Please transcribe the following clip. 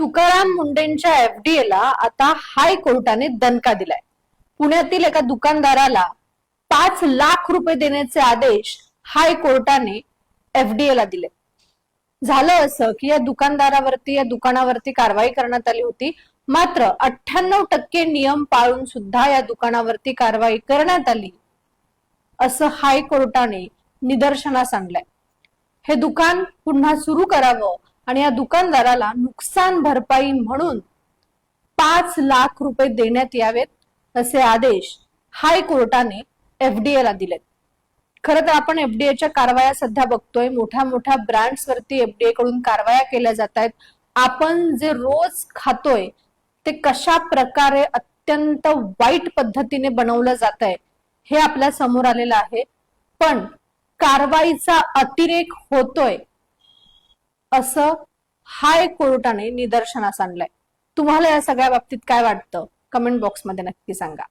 तुकाराम मुंडेंच्या एफडीएला आता हायकोर्टाने दणका दिलाय. पुण्यातील एका दुकानदाराला 5 लाख रुपये देण्याचे आदेश हायकोर्टाने एफडीएला दिले. झालं असं की या दुकानावरती कारवाई करण्यात आली होती. मात्र 98% नियम पाळून सुद्धा या दुकानावरती कारवाई करण्यात आली असं हायकोर्टाने निदर्शनास आणलंय. हे दुकान पुन्हा सुरू करावं आणि या दुकानदाराला नुकसान भरपाई म्हणून 5 लाख रुपये देण्यात यावेत असे आदेश हायकोर्टाने एफडीएला दिलेत. खरं तर आपण एफडीएच्या कारवाया सध्या बघतोय. मोठ्या मोठ्या ब्रँड्स वरती एफडीए कडून कारवाया केल्या जात आहेत. आपण जे रोज खातोय ते कशा प्रकारे अत्यंत वाईट पद्धतीने बनवलं जात आहे हे आपल्या समोर आलेलं आहे. पण कारवाईचा अतिरेक होतोय असं हायकोर्टाने निदर्शनास आणलंय. तुम्हाला या सगळ्या बाबतीत काय वाटतं? कमेंट बॉक्समध्ये नक्की सांगा.